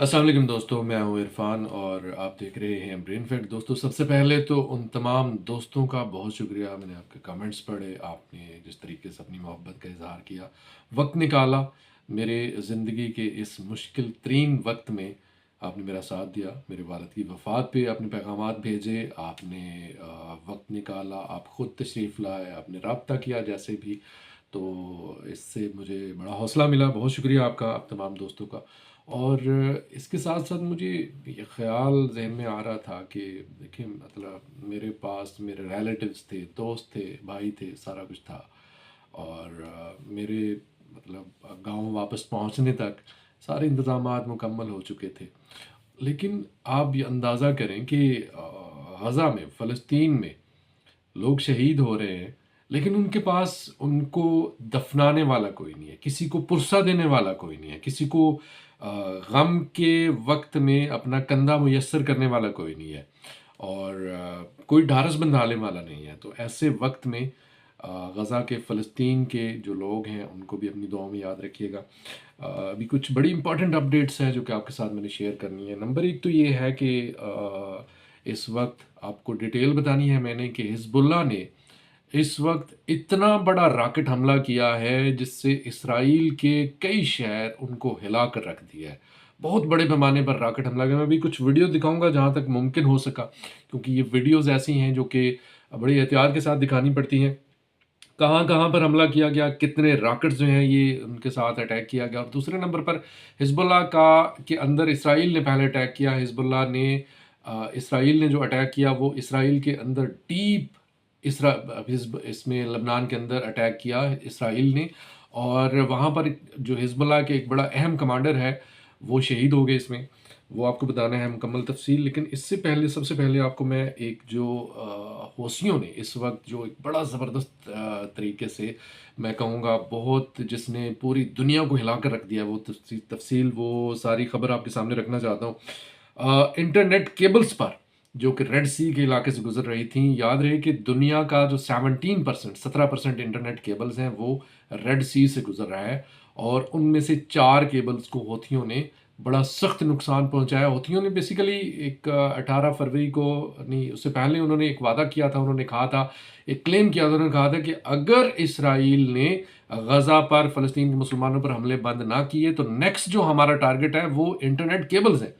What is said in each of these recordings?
अस्सलाम वालेकुम दोस्तों, मैं हूँ इरफान और आप देख रहे हैं ब्रेन फैक्ट। दोस्तों, सबसे पहले तो उन तमाम दोस्तों का बहुत शुक्रिया, मैंने आपके कमेंट्स पढ़े, आपने जिस तरीके से अपनी मोहब्बत का इजहार किया, वक्त निकाला मेरे ज़िंदगी के इस मुश्किल तरीन वक्त में। आपने मेरा साथ दिया, मेरे वालिद की वफ़ात पे आपने पैगामात भेजे, आपने वक्त निकाला, आप ख़ुद तशरीफ़ लाए, आपने रब्ता किया जैसे भी। तो इससे मुझे बड़ा हौसला मिला। बहुत शुक्रिया आपका, आप तमाम दोस्तों का। और इसके साथ साथ मुझे ये ख़्याल ज़हन में आ रहा था कि देखिए, मतलब मेरे पास मेरे रिलेटिव्स थे, दोस्त थे, भाई थे, सारा कुछ था। और मेरे मतलब गाँव वापस पहुँचने तक सारे इंतज़ामात मुकम्मल हो चुके थे। लेकिन आप ये अंदाज़ा करें कि गज़ा में, फ़लस्तीन में लोग शहीद हो रहे हैं, लेकिन उनके पास उनको दफनाने वाला कोई नहीं है, किसी को पुरसा देने वाला कोई नहीं है, किसी को गम के वक्त में अपना कंधा मुयस्सर करने वाला कोई नहीं है, और कोई ढारस बंधाने वाला नहीं है। तो ऐसे वक्त में गज़ा के, फ़लस्तीन के जो लोग हैं, उनको भी अपनी दुआओं में याद रखिएगा। अभी कुछ बड़ी इंपॉर्टेंट अपडेट्स हैं जो कि आपके साथ मैंने शेयर करनी है। नंबर एक तो ये है कि इस वक्त आपको डिटेल बतानी है मैंने कि हिज़्बुल्लाह ने इस वक्त इतना बड़ा रॉकेट हमला किया है जिससे इसराइल के कई शहर उनको हिला कर रख दिया है। बहुत बड़े पैमाने पर रॉकेट हमला किया। मैं अभी कुछ वीडियो दिखाऊंगा जहाँ तक मुमकिन हो सका, क्योंकि ये वीडियोज़ ऐसी हैं जो कि बड़ी एहतियात के साथ दिखानी पड़ती हैं। कहाँ-कहाँ पर हमला किया गया, कितने रॉकेट्स जो हैं ये उनके साथ अटैक किया गया। और दूसरे नंबर पर हिज़्बुल्लाह का के अंदर इसराइल ने पहले अटैक किया। हिज़्बुल्लाह ने इसराइल ने जो अटैक किया वो इसराइल के अंदर डीप इसरा हिज़्ब इसमें लबनान के अंदर अटैक किया इसराइल ने। और वहाँ पर जो हिज़्बुल्लाह के एक बड़ा अहम कमांडर है, वो शहीद हो गए इसमें। वो आपको बताना है मुकम्मल तफ़सील। लेकिन इससे पहले, सबसे पहले आपको मैं एक जो हौसियों ने इस वक्त जो एक बड़ा ज़बरदस्त तरीके से, मैं कहूँगा बहुत, जिसने पूरी दुनिया को हिला कर रख दिया, वो तफ़सील, वो सारी ख़बर आपके सामने रखना चाहता हूँ। इंटरनेट केबल्स पर जो कि रेड सी के इलाके से गुजर रही थी, याद रहे कि दुनिया का जो 17% इंटरनेट केबल्स हैं वो रेड सी से गुजर रहा है। और उनमें से 4 केबल्स को हौथियों ने बड़ा सख्त नुकसान पहुंचाया। हौथियों ने बेसिकली एक 18 फरवरी को, नहीं उससे पहले, उन्होंने एक वादा किया था, उन्होंने कहा था, एक क्लेम किया था, उन्होंने कहा था कि अगर इसराइल ने गज़ा पर, फ़लस्तीन के मुसलमानों पर हमले बंद ना किए तो नेक्स्ट जो हमारा टारगेट है वो इंटरनेट केबल्स हैं।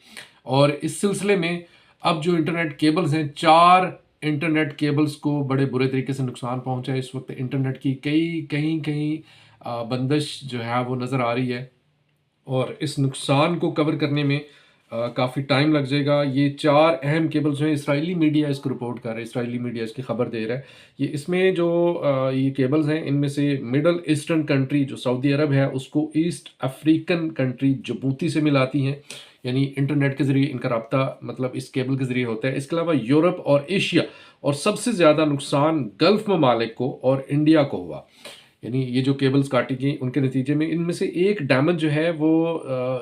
और इस सिलसिले में अब जो इंटरनेट केबल्स हैं, 4 इंटरनेट केबल्स को बड़े बुरे तरीके से नुकसान पहुंचा है। इस वक्त इंटरनेट की कहीं कहीं बंदिश जो है वो नज़र आ रही है, और इस नुकसान को कवर करने में काफ़ी टाइम लग जाएगा। ये 4 अहम केबल्स हैं, इजरायली मीडिया इसको रिपोर्ट कर रहा है, इजरायली मीडिया इसकी खबर दे रहा है। ये इसमें जो ये केबल्स हैं, इनमें से मिडल ईस्टर्न कंट्री जो सऊदी अरब है उसको ईस्ट अफ्रीकन कंट्री जिबूती से मिलाती हैं। यानी इंटरनेट के ज़रिए इनका रब्ता मतलब इस केबल के ज़रिए होता है। इसके अलावा यूरोप और एशिया, और सबसे ज़्यादा नुकसान गल्फ़ ममालिक को और इंडिया को हुआ। यानी ये जो केबल्स काटी गई उनके नतीजे में इनमें से एक डैमेज जो है वो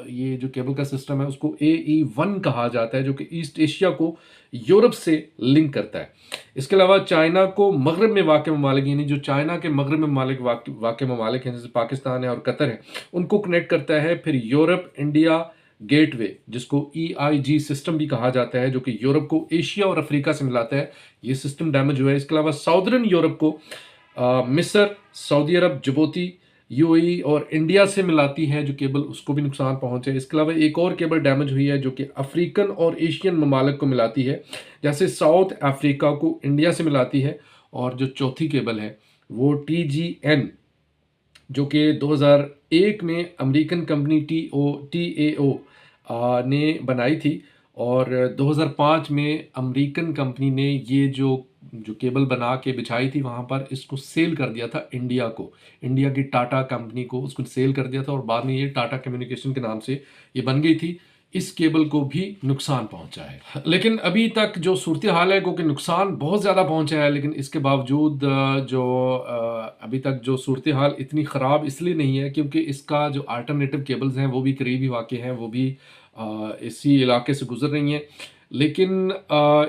ये जो केबल का सिस्टम है उसको AE1 कहा जाता है, जो कि ईस्ट एशिया को यूरोप से लिंक करता है। इसके अलावा चाइना को मगरब में वाक़ ममालिक, यानी जो चाइना के मगरब में ममालिक वाक़ ममालिक हैं, जैसे पाकिस्तान है और कतर है, उनको कनेक्ट करता है। फिर यूरोप इंडिया गेटवे, जिसको EIG सिस्टम भी कहा जाता है, जो कि यूरोप को एशिया और अफ्रीका से मिलाता है, ये सिस्टम डैमेज हुआ है। इसके अलावा साउदर्न यूरोप को मिस्र, सऊदी अरब, जिबूती, UAE और इंडिया से मिलाती है जो केबल, उसको भी नुकसान पहुंचे। इसके अलावा एक और केबल डैमेज हुई है जो कि अफ्रीकन और एशियन ममालिक को मिलाती है, जैसे साउथ अफ्रीका को इंडिया से मिलाती है। और जो चौथी केबल है वो TGN, जो कि 2001 में अमेरिकन कंपनी TAO ने बनाई थी, और 2005 में अमेरिकन कंपनी ने ये जो जो केबल बना के बिछाई थी वहाँ पर, इसको सेल कर दिया था इंडिया को, इंडिया की टाटा कंपनी को उसको सेल कर दिया था, और बाद में ये टाटा कम्युनिकेशन के नाम से ये बन गई थी। इस केबल को भी नुकसान पहुंचा है। लेकिन अभी तक जो सूरत हाल है, क्योंकि नुकसान बहुत ज़्यादा पहुंचा है, लेकिन इसके बावजूद अभी तक जो सूरत हाल इतनी ख़राब इसलिए नहीं है क्योंकि इसका जो अल्टरनेटिव केबल्स हैं वो भी करीबी वाक़े हैं, वो भी इसी इलाके से गुजर रही हैं। लेकिन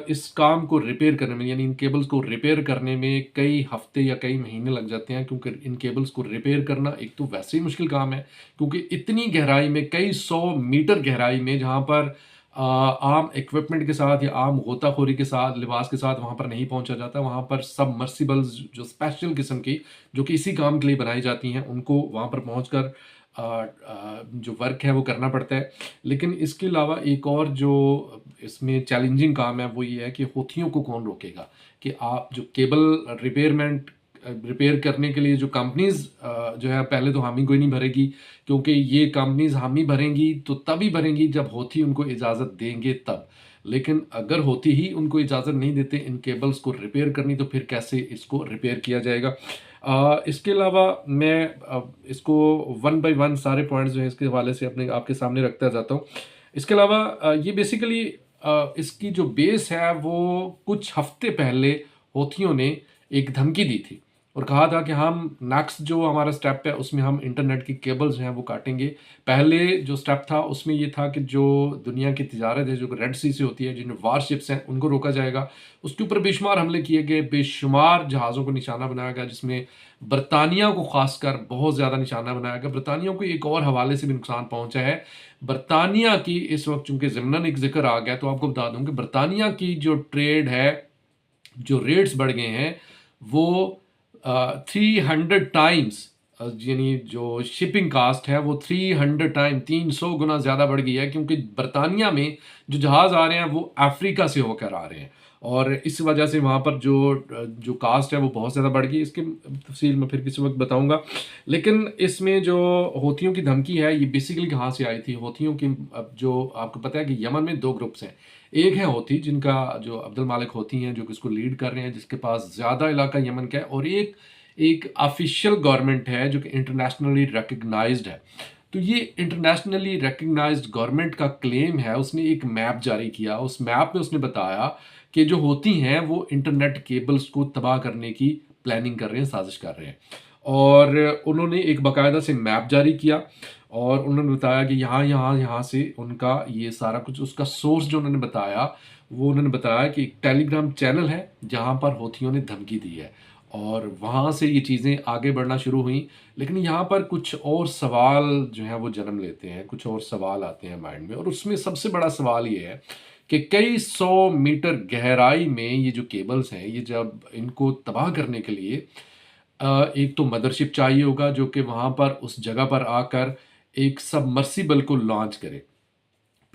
इस काम को रिपेयर करने में, यानी इन केबल्स को रिपेयर करने में कई हफ्ते या कई महीने लग जाते हैं, क्योंकि इन केबल्स को रिपेयर करना एक तो वैसे ही मुश्किल काम है, क्योंकि इतनी गहराई में, कई 100 मीटर गहराई में, जहाँ पर आम इक्विपमेंट के साथ या आम गोताखोरी के साथ, लिबास के साथ वहाँ पर नहीं पहुँचा जाता। वहाँ पर सबमर्सिबल्स जो स्पेशल किस्म की, जो कि इसी काम के लिए बनाई जाती हैं, उनको वहाँ पर पहुँचकर जो वर्क है वो करना पड़ता है। लेकिन इसके अलावा एक और जो इसमें चैलेंजिंग काम है वो ये है कि होथियों को कौन रोकेगा, कि आप जो केबल रिपेयर करने के लिए जो कंपनीज जो है, पहले तो हामी कोई नहीं भरेगी, क्योंकि ये कंपनीज हामी भरेंगी तो तभी भरेंगी जब होती उनको इजाज़त देंगे तब। लेकिन अगर होती ही उनको इजाज़त नहीं देते इन केबल्स को रिपेयर करनी, तो फिर कैसे इसको रिपेयर किया जाएगा। इसके अलावा मैं इसको वन बाय वन सारे पॉइंट्स जो हैं इसके हवाले से अपने आपके सामने रखता जाता हूँ। इसके अलावा ये बेसिकली इसकी जो बेस है वो कुछ हफ्ते पहले होथियों ने एक धमकी दी थी और कहा था कि हम नेक्स्ट जो हमारा स्टेप है उसमें हम इंटरनेट की केबल्स हैं वो काटेंगे। पहले जो स्टेप था उसमें ये था कि जो दुनिया की तिजारत है, जो रेड सी से होती है, जिनमें वारशिप्स हैं, उनको रोका जाएगा। उसके ऊपर बेशुमार हमले किए गए, बेशुमार जहाज़ों को निशाना बनाया गया, जिसमें बरतानिया को खासकर बहुत ज़्यादा निशाना बनाया गया। बरतानिया को एक और हवाले से भी नुकसान पहुंचा है। बरतानिया की इस वक्त चूंकि ज़िमनन एक जिक्र आ गया, तो आपको बता दूं कि बरतानिया की जो ट्रेड है, जो रेट्स बढ़ गए हैं, वो 300 टाइम्स, यानी जो शिपिंग कास्ट है वो 300 टाइम 300 गुना ज़्यादा बढ़ गई है, क्योंकि बरतानिया में जो जहाज़ आ रहे हैं वो अफ्रीका से होकर आ रहे हैं, और इस वजह से वहाँ पर जो कास्ट है वो बहुत ज़्यादा बढ़ गई। इसके तफसील में फिर किसी वक्त बताऊंगा। लेकिन इसमें जो होथियों की धमकी है ये बेसिकली कहाँ से आई थी। होथियों की, अब जो आपको पता है कि यमन में 2 ग्रुप्स हैं। एक है होती, जिनका जो अब्दुल मालिक होती हैं, जो कि इसको लीड कर रहे हैं, जिसके पास ज़्यादा इलाका यमन का है, और एक ऑफिशियल गवर्नमेंट है जो कि इंटरनेशनली रिकग्नाइज्ड है। तो ये इंटरनेशनली रिकग्नाइज्ड गवर्नमेंट का क्लेम है। उसने एक मैप जारी किया, उस मैप में उसने बताया कि जो होती हैं वो इंटरनेट केबल्स को तबाह करने की प्लानिंग कर रहे हैं, साजिश कर रहे हैं। और उन्होंने एक बाकायदा से मैप जारी किया और उन्होंने बताया कि यहाँ से उनका ये सारा कुछ, उसका सोर्स जो उन्होंने बताया, वो उन्होंने बताया कि एक टेलीग्राम चैनल है जहाँ पर होथियों ने धमकी दी है, और वहाँ से ये चीज़ें आगे बढ़ना शुरू हुई। लेकिन यहाँ पर कुछ और सवाल जो हैं वो जन्म लेते हैं, कुछ और सवाल आते हैं माइंड में, और उसमें सबसे बड़ा सवाल ये है कि कई 100 मीटर गहराई में ये जो केबल्स हैं, ये जब इनको तबाह करने के लिए एक तो मदरशिप चाहिए होगा जो कि वहाँ पर उस जगह पर आकर एक सबमर्सिबल को लॉन्च करे।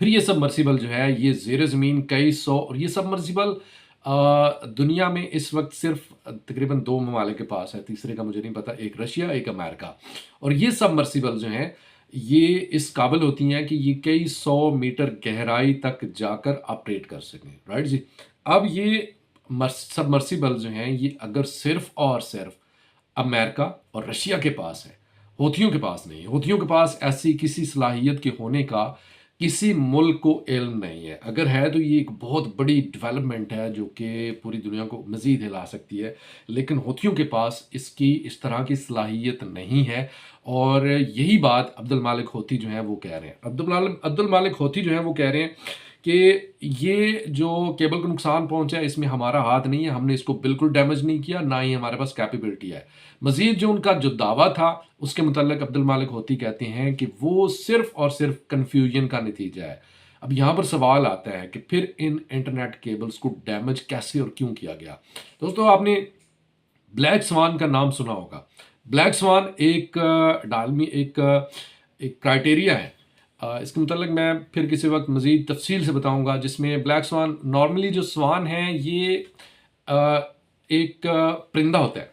फिर ये सबमर्सिबल जो है ये ज़ेर ज़मीन कई 100, और ये सबमर्सिबल दुनिया में इस वक्त सिर्फ तकरीबन 2 ममालिक के पास है, तीसरे का मुझे नहीं पता, एक रशिया, एक अमेरिका। और ये सबमर्सिबल जो हैं ये इस काबिल होती हैं कि ये कई 100 मीटर गहराई तक जाकर ऑपरेट कर सकें। राइट जी। अब ये सबमर्सिबल जो हैं ये अगर सिर्फ और सिर्फ अमेरिका और रशिया के पास है, होथियों के पास नहीं। होथियों के पास ऐसी किसी सलाहियत के होने का किसी मुल्क को इल्म नहीं है। अगर है तो ये एक बहुत बड़ी डेवलपमेंट है जो कि पूरी दुनिया को मज़ीद हिला सकती है। लेकिन होथियों के पास इसकी इस तरह की सलाहियत नहीं है, और यही बात अब्दुल मालिक होती जो है वो कह रहे हैं। अब्दुल मालिक होती जो है वो कह रहे हैं कि ये जो केबल को नुकसान पहुंचा है इसमें हमारा हाथ नहीं है, हमने इसको बिल्कुल डैमेज नहीं किया, ना ही हमारे पास कैपेबिलिटी है। मजीद जो उनका जो दावा था उसके मुतालिक अब्दुल मालिक होती कहते हैं कि वो सिर्फ और सिर्फ कन्फ्यूजन का नतीजा है। अब यहाँ पर सवाल आता है कि फिर इन इंटरनेट केबल्स को डैमेज कैसे और क्यों किया गया। दोस्तों, आपने ब्लैक स्वान का नाम सुना होगा। ब्लैक स्वान एक डालमी एक क्राइटेरिया है। इसके मुतालिक मैं फिर किसी वक्त मज़ीद तफसील से बताऊंगा, जिसमें ब्लैक स्वान, नॉर्मली जो स्वान है ये एक परिंदा होता है,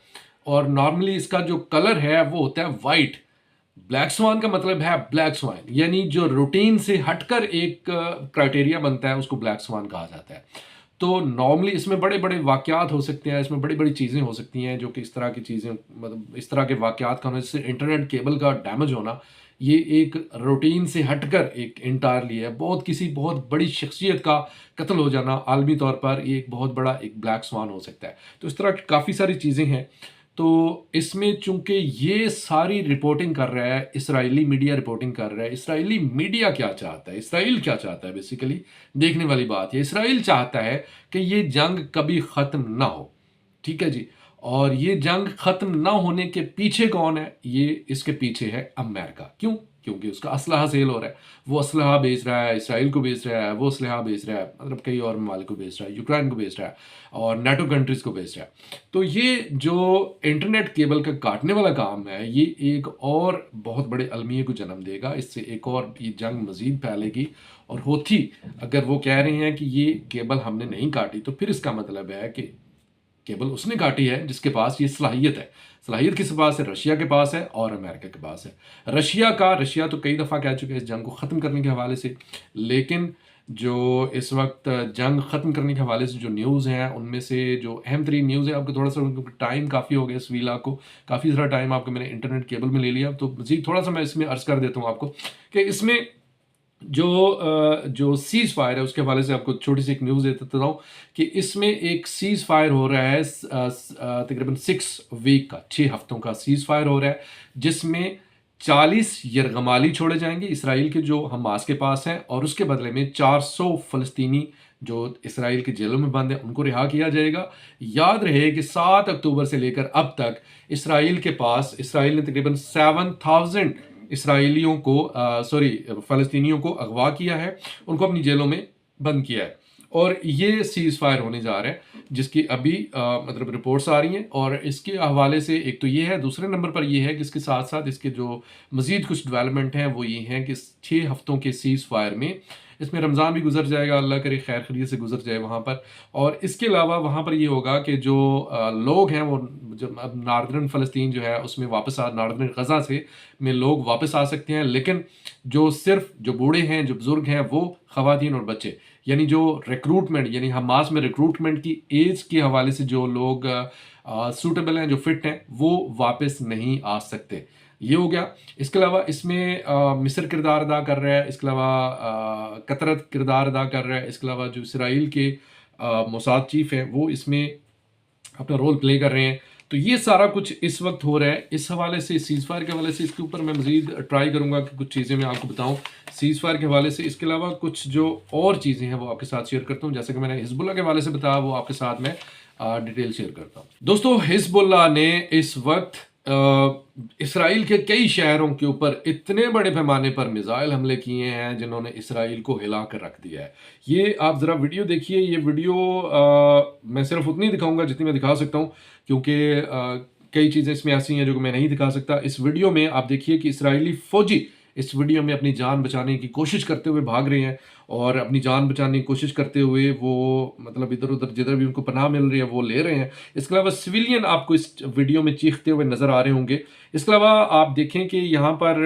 और नॉर्मली इसका जो कलर है वो होता है वाइट। ब्लैक स्वान का मतलब है ब्लैक स्वान, यानी जो रूटीन से हटकर एक क्राइटेरिया बनता है उसको ब्लैक स्वान कहा जाता है। तो नॉर्मली इसमें बड़े बड़े वाक़यात हो सकते हैं, इसमें बड़ी बड़ी चीज़ें हो सकती हैं जो कि इस तरह की चीज़ें, मतलब इस तरह के वाक़यात का होना, जैसे इंटरनेट केबल का डैमेज होना, ये एक रूटीन से हटकर एक इंटायरली है। बहुत बड़ी शख्सियत का कत्ल हो जाना आलमी तौर पर, ये एक बहुत बड़ा एक ब्लैक स्वान हो सकता है। तो इस तरह की काफ़ी सारी चीज़ें हैं। तो इसमें चूंकि ये सारी रिपोर्टिंग कर रहा है, इसराइली मीडिया रिपोर्टिंग कर रहा है। इसराइली मीडिया क्या चाहता है, इसराइल क्या चाहता है, बेसिकली देखने वाली बात है। इसराइल चाहता है कि ये जंग कभी ख़त्म ना हो, ठीक है जी। और ये जंग ख़त्म ना होने के पीछे कौन है? ये इसके पीछे है अमेरिका। क्यों? क्योंकि उसका असलहा सेल हो रहा है, वो असलहा बेच रहा है, इसराइल को बेच रहा है, वो असलहा बेच रहा है, मतलब कई और ममालिक को बेच रहा है, यूक्रेन को बेच रहा है और नाटो कंट्रीज़ को बेच रहा है। तो ये जो इंटरनेट केबल का काटने वाला काम है, ये एक और बहुत बड़े अलमिये को जन्म देगा। इससे एक और ये जंग मज़ीद फैलेगी। और होती अगर वो कह रहे हैं कि ये केबल हमने नहीं काटी, तो फिर इसका मतलब है कि केबल उसने काटी है जिसके पास ये सलाहियत है। सलाहियत किस पास है? रशिया के पास है और अमेरिका के पास है। रशिया तो कई दफ़ा कह चुके हैं इस जंग को ख़त्म करने के हवाले से, लेकिन जो इस वक्त जंग ख़त्म करने के हवाले से जो न्यूज़ हैं, उनमें से जो अहम तरीन न्यूज़ है, आपको थोड़ा सा टाइम काफ़ी हो गया इस वीला को, काफ़ी सारा टाइम आपको मैंने इंटरनेट केबल में ले लिया, तो मज़ीद थोड़ा सा मैं इसमें अर्ज़ कर देता हूँ आपको कि इसमें जो सीज़ फायर है उसके हवाले से आपको छोटी सी एक न्यूज़ दे देता हूँ कि इसमें एक सीज़ फायर हो रहा है तकरीबन 6 वीक का, 6 हफ्तों का सीज़ फायर हो रहा है, जिसमें 40 यरगमाली छोड़े जाएंगे इसराइल के जो हमास के पास हैं, और उसके बदले में 400 फ़लस्तीनी जो इसराइल के जेलों में बंद हैं उनको रिहा किया जाएगा। याद रहे कि 7 अक्टूबर से लेकर अब तक इसराइल ने तकरीबन 7,000 इसराइलियों को फ़लस्तीनियों को अगवा किया है, उनको अपनी जेलों में बंद किया है। और ये सीज़ फायर होने जा रहा है, जिसकी अभी मतलब रिपोर्ट्स आ रही हैं। और इसके हवाले से एक तो ये है, दूसरे नंबर पर ये है कि इसके साथ साथ इसके जो मज़ीद कुछ डेवलपमेंट हैं वो ये हैं कि 6 हफ्तों के सीज़ फायर में इसमें रमज़ान भी गुजर जाएगा, अल्लाह करे खैर खैरियत से गुजर जाए वहाँ पर। और इसके अलावा वहाँ पर ये होगा कि जो लोग हैं वो जब अब नार्दर्न फ़लस्तीन जो है उसमें वापस नार्दर्न गज़ा से में लोग वापस आ सकते हैं, लेकिन जो बूढ़े हैं, जो बुज़ुर्ग हैं, वो ख़वातीन और बच्चे, यानी जो रिक्रूटमेंट, यानी हमास में रिक्रूटमेंट की एज के हवाले से जो लोग सूटेबल हैं, जो फिट हैं, वो वापस नहीं आ सकते। ये हो गया। इसके अलावा इसमें मिस्र किरदार अदा कर रहा है, इसके अलावा कतर किरदार अदा कर रहा है, इसके अलावा जो इसराइल के मोसाद चीफ हैं वो इसमें अपना रोल प्ले कर रहे हैं। तो ये सारा कुछ इस वक्त हो रहा है। इस हवाले से, सीज़ फायर के हवाले से, इसके ऊपर मैं मज़ीद ट्राई करूँगा कि कुछ चीज़ें मैं आपको बताऊँ सीज़ फायर के हवाले से। इसके अलावा कुछ जो और चीज़ें हैं वो आपके साथ शेयर करता हूँ। जैसे कि मैंने हिजबुल्लाह के हवाले से बताया, वो आपके साथ मैं डिटेल शेयर करता हूँ। दोस्तों, हिजबुल्लाह ने इस वक्त इसराइल के कई शहरों के ऊपर इतने बड़े पैमाने पर मिसाइल हमले किए हैं जिन्होंने इसराइल को हिला कर रख दिया है। ये आप ज़रा वीडियो देखिए। ये वीडियो मैं सिर्फ उतनी दिखाऊंगा जितनी मैं दिखा सकता हूँ, क्योंकि कई चीज़ें इसमें ऐसी हैं जो कि मैं नहीं दिखा सकता। इस वीडियो में आप देखिए कि इसराइली फ़ौजी इस वीडियो में अपनी जान बचाने की कोशिश करते हुए भाग रहे हैं, और अपनी जान बचाने की कोशिश करते हुए वो मतलब इधर उधर जिधर भी उनको पनाह मिल रही है वो ले रहे हैं। इसके अलावा सिविलियन आपको इस वीडियो में चीखते हुए नज़र आ रहे होंगे। इसके अलावा आप देखें कि यहाँ पर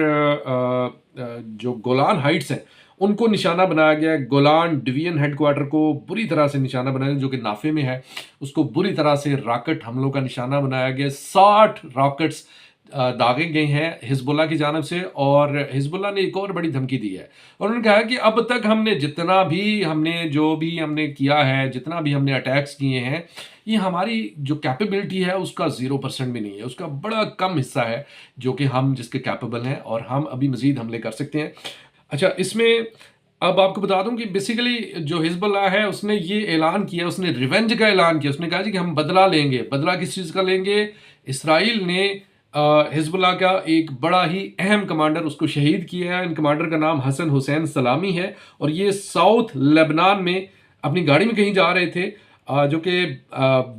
जो गोलान हाइट्स हैं उनको निशाना बनाया गया है। गोलान डिवीजन हेडक्वार्टर को बुरी तरह से निशाना बनाया गया, जो कि नाफे में है, उसको बुरी तरह से रॉकेट हमलों का निशाना बनाया गया। 60 रॉकेट्स दागे गए हैं हिजबुल्लाह की जानब से, और हिजबुल्लाह ने एक और बड़ी धमकी दी है। और उन्होंने कहा कि अब तक हमने जो भी हमने किया है, जितना भी हमने अटैक्स किए हैं, ये हमारी जो कैपेबिलिटी है उसका 0% भी नहीं है, उसका बड़ा कम हिस्सा है जो कि हम जिसके कैपेबल हैं, और हम अभी मज़ीद हमले कर सकते हैं। अच्छा, इसमें अब आपको बता दूं कि बेसिकली जो हिजबुल्लाह है उसने ये ऐलान किया, उसने रिवेंज का ऐलान किया। उसने कहा जी कि हम बदला लेंगे। बदला किस चीज़ का लेंगे? इसराइल ने हिजबुल्लाह का एक बड़ा ही अहम कमांडर उसको शहीद किया है। इन कमांडर का नाम हसन हुसैन सलामी है, और ये साउथ लेबनान में अपनी गाड़ी में कहीं जा रहे थे, जो कि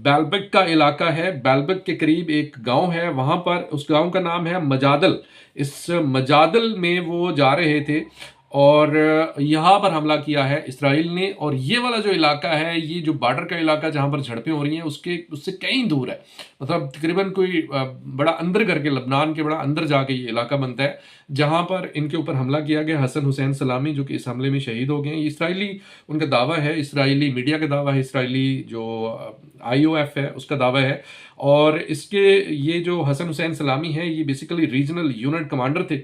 बैलबेक का इलाका है। बैलबेक के करीब एक गांव है, वहाँ पर उस गांव का नाम है मजादल। इस मजादल में वो जा रहे थे और यहाँ पर हमला किया है इसराइल ने। और ये वाला जो इलाका है, ये जो बॉर्डर का इलाका जहाँ पर झड़पें हो रही हैं उससे कहीं दूर है, मतलब तकरीबन कोई बड़ा अंदर करके लबनान के बड़ा अंदर जाके ये इलाका बनता है, जहाँ पर इनके ऊपर हमला किया गया। हसन हुसैन सलामी जो कि इस हमले में शहीद हो गए हैं। इसराइली उनका दावा है, इसराइली मीडिया का दावा है, इसराइली जो IOF है उसका दावा है। और इसके ये जो हसन हुसैन सलामी है, ये बेसिकली रीजनल यूनिट कमांडर थे।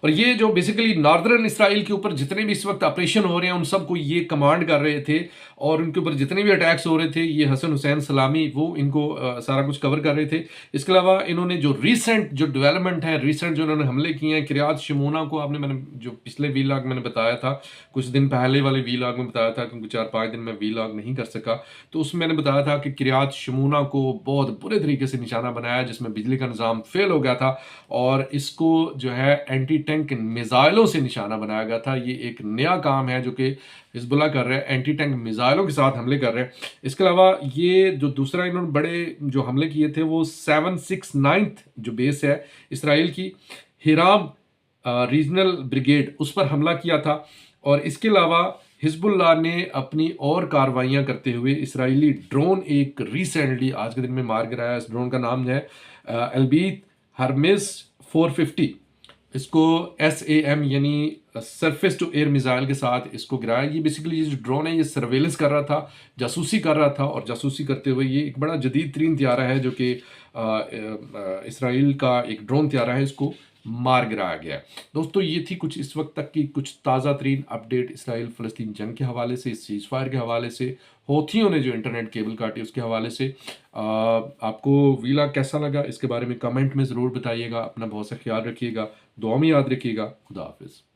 और ये जो बेसिकली नॉर्दर्न इसराइल के ऊपर जितने भी इस वक्त ऑपरेशन हो रहे हैं उन सबको ये कमांड कर रहे थे, और उनके ऊपर जितने भी अटैक्स हो रहे थे ये हसन हुसैन सलामी वो इनको सारा कुछ कवर कर रहे थे। इसके अलावा इन्होंने जो रिसेंट जो डेवलपमेंट है, रिसेंट जो इन्होंने हमले किए हैं किरियात शमूना को, आपने मैंने जो पिछले वीलॉग मैंने बताया था, कुछ दिन पहले वाले वीलॉग में बताया था, क्योंकि 4-5 दिन में वीलॉग नहीं कर सका, तो उसमें मैंने बताया था कि किरियात शमूना को बहुत बुरे तरीके से निशाना बनाया, जिसमें बिजली का निज़ाम फेल हो गया था और इसको जो है एंटी टैंक मिसाइलों से निशाना बनाया गया था। ये एक नया काम है जो कि हिजबुल्लाह कर रहे हैं, एंटी टैंक मिसाइलों के साथ हमले कर रहे हैं। इसके अलावा ये जो दूसरा इन्होंने बड़े जो हमले किए थे वो 769th जो बेस है इसराइल की, हिराम रीजनल ब्रिगेड, उस पर हमला किया था। और इसके अलावा हिजबुल्लाह ने अपनी और कार्रवाइयाँ करते हुए इसराइली ड्रोन एक रिसेंटली आज के दिन में मार गिराया। इस ड्रोन का नाम है एल्बीत हरमिस 450। इसको SAM यानी सरफेस टू एयर मिसाइल के साथ इसको गिराया। ये बेसिकली ये जो ड्रोन है ये सर्वेलेंस कर रहा था, जासूसी कर रहा था, और जासूसी करते हुए ये एक बड़ा जदीद तरीन त्यारा है जो कि इसराइल का एक ड्रोन त्यारा है, इसको मार गिराया गया है। दोस्तों ये थी कुछ इस वक्त तक की कुछ ताज़ा तरीन अपडेट इसराइल फ़लस्तीन जंग के हवाले से, इस सीज़ फायर के हवाले से, हौथियों ने जो इंटरनेट केबल काटी उसके हवाले से। आपको वीलॉग कैसा लगा इसके बारे में कमेंट में ज़रूर बताइएगा। अपना बहुत सा ख्याल रखिएगा, दुआ में याद रखिएगा। खुदा हाफिज़।